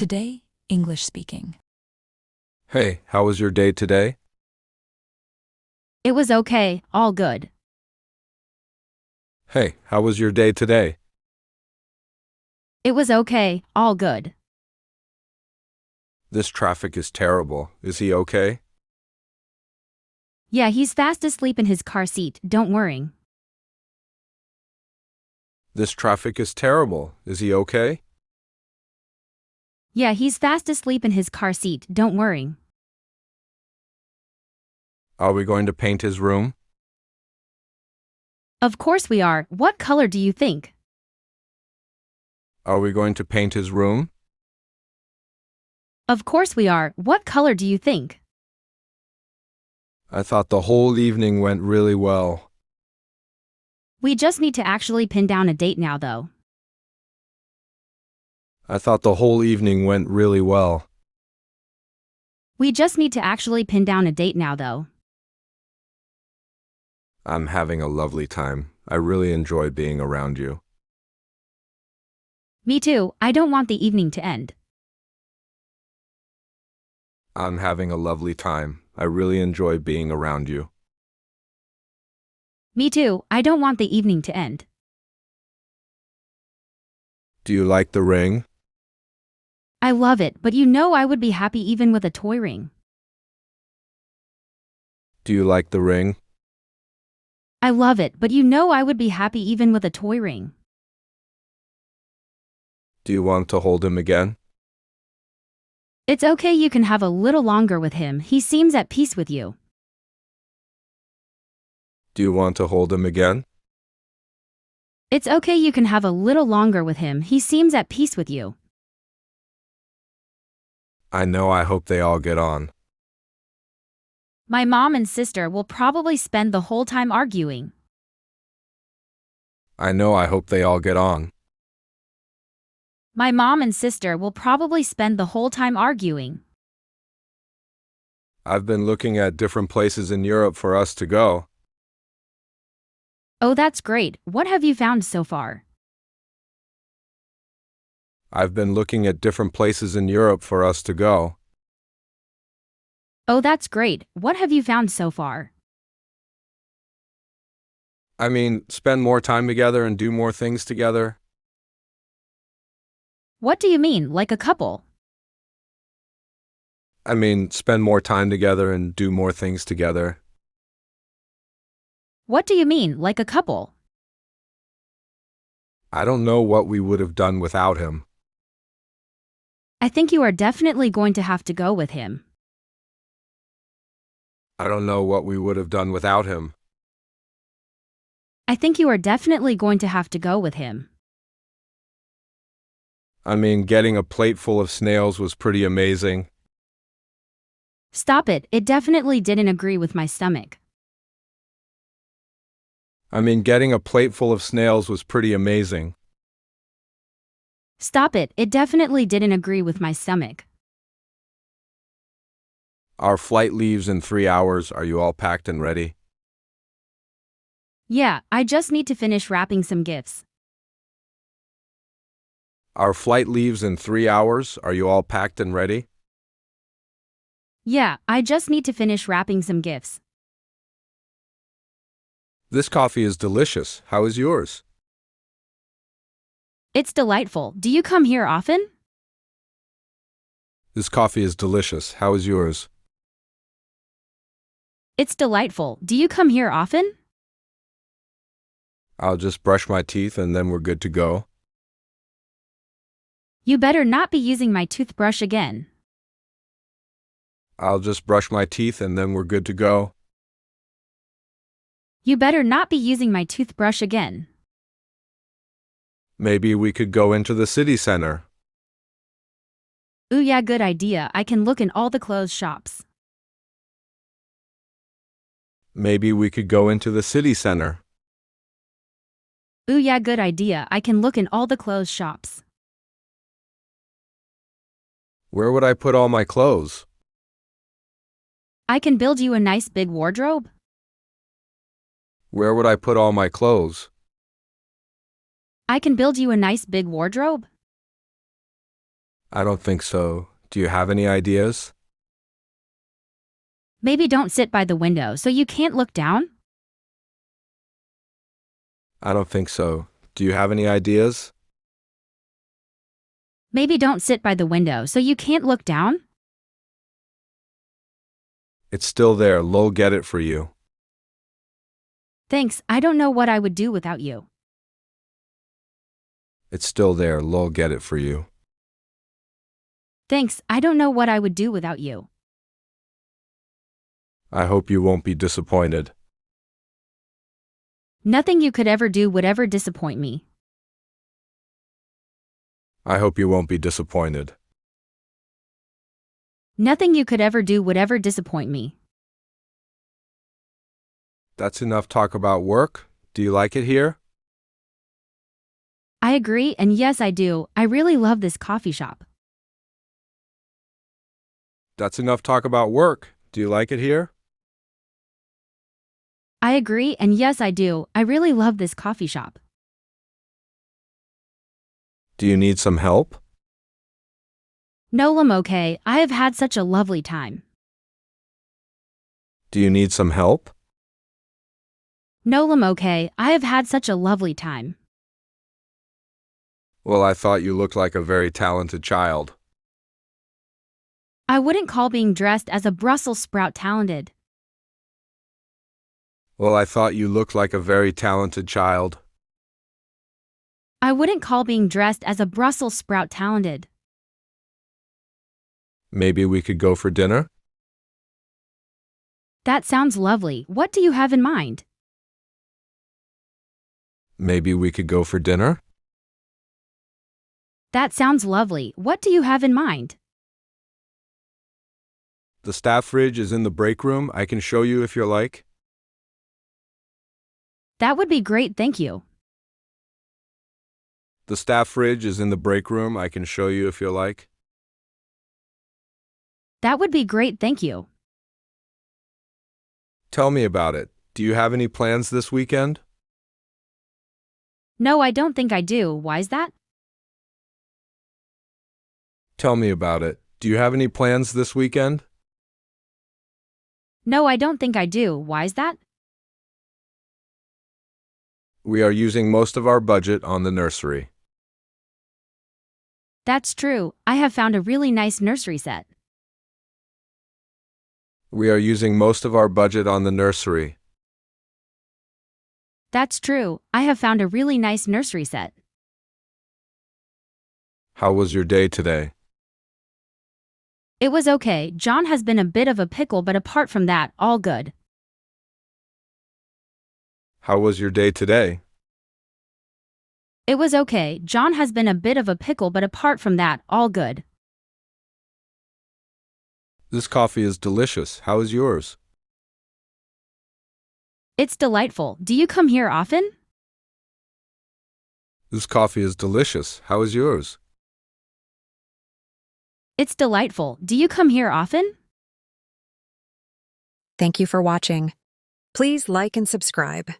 Today, English speaking. Hey, how was your day today? It was okay, all good. Hey, how was your day today? It was okay, all good. This traffic is terrible. Is he okay? Yeah, he's fast asleep in his car seat, don't worry. This traffic is terrible. Is he okay? Yeah, he's fast asleep in his car seat, don't worry. Are we going to paint his room? Of course we are. What color do you think? Are we going to paint his room? Of course we are. What color do you think? I thought the whole evening went really well. We just need to actually pin down a date now, though. I thought the whole evening went really well. We just need to actually pin down a date now, though. I'm having a lovely time. I really enjoy being around you. Me too. I don't want the evening to end. I'm having a lovely time. I really enjoy being around you. Me too. I don't want the evening to end. Do you like the ring? I love it, but you know I would be happy even with a toy ring. Do you like the ring? I love it, but you know I would be happy even with a toy ring. Do you want to hold him again? It's okay, you can have a little longer with him. He seems at peace with you. Do you want to hold him again? It's okay, you can have a little longer with him. He seems at peace with you. I know, I hope they all get on. My mom and sister will probably spend the whole time arguing. I know, I hope they all get on. My mom and sister will probably spend the whole time arguing. I've been looking at different places in Europe for us to go. Oh, that's great. What have you found so far? I've been looking at different places in Europe for us to go. Oh, that's great. What have you found so far? I mean, spend more time together and do more things together. What do you mean, like a couple? I mean, spend more time together and do more things together. What do you mean, like a couple? I don't know what we would have done without him. I think you are definitely going to have to go with him. I don't know what we would have done without him. I think you are definitely going to have to go with him. I mean, getting a plate full of snails was pretty amazing. Stop it, it definitely didn't agree with my stomach. I mean, getting a plate full of snails was pretty amazing. Stop it, it definitely didn't agree with my stomach. Our flight leaves in 3 hours. Are you all packed and ready? Yeah, I just need to finish wrapping some gifts. Our flight leaves in 3 hours. Are you all packed and ready? Yeah, I just need to finish wrapping some gifts. This coffee is delicious. How is yours? It's delightful. Do you come here often? This coffee is delicious. How is yours? It's delightful. Do you come here often? I'll just brush my teeth and then we're good to go. You better not be using my toothbrush again. I'll just brush my teeth and then we're good to go. You better not be using my toothbrush again. Maybe we could go into the city center. Ooh yeah, good idea. I can look in all the clothes shops. Maybe we could go into the city center. Ooh yeah, good idea. I can look in all the clothes shops. Where would I put all my clothes? I can build you a nice big wardrobe. Where would I put all my clothes? I can build you a nice big wardrobe. I don't think so. Do you have any ideas? Maybe don't sit by the window so you can't look down? I don't think so. Do you have any ideas? Maybe don't sit by the window so you can't look down? It's still there. Lol, get it for you. Thanks, I don't know what I would do without you. It's still there. Lol, get it for you. Thanks, I don't know what I would do without you. I hope you won't be disappointed. Nothing you could ever do would ever disappoint me. I hope you won't be disappointed. Nothing you could ever do would ever disappoint me. That's enough talk about work. Do you like it here? I agree, and yes, I do. I really love this coffee shop. That's enough talk about work. Do you like it here? I agree, and yes, I do. I really love this coffee shop. Do you need some help? No, I'm okay. I have had such a lovely time. Do you need some help? No, I'm okay. I have had such a lovely time. Well, I thought you looked like a very talented child. I wouldn't call being dressed as a Brussels sprout talented. Well, I thought you looked like a very talented child. I wouldn't call being dressed as a Brussels sprout talented. Maybe we could go for dinner? That sounds lovely. What do you have in mind? Maybe we could go for dinner? That sounds lovely. What do you have in mind? The staff fridge is in the break room. I can show you if you like. That would be great, thank you. The staff fridge is in the break room. I can show you if you like. That would be great, thank you. Tell me about it. Do you have any plans this weekend? No, I don't think I do. Why's that? Tell me about it. Do you have any plans this weekend? No, I don't think I do. Why's that? We are using most of our budget on the nursery. That's true. I have found a really nice nursery set. We are using most of our budget on the nursery. That's true. I have found a really nice nursery set. How was your day today? It was okay. John has been a bit of a pickle, but apart from that, all good. How was your day today? It was okay. John has been a bit of a pickle, but apart from that, all good. This coffee is delicious. How is yours? It's delightful. Do you come here often? This coffee is delicious. How is yours? It's delightful. Do you come here often? Thank you for watching. Please like and subscribe.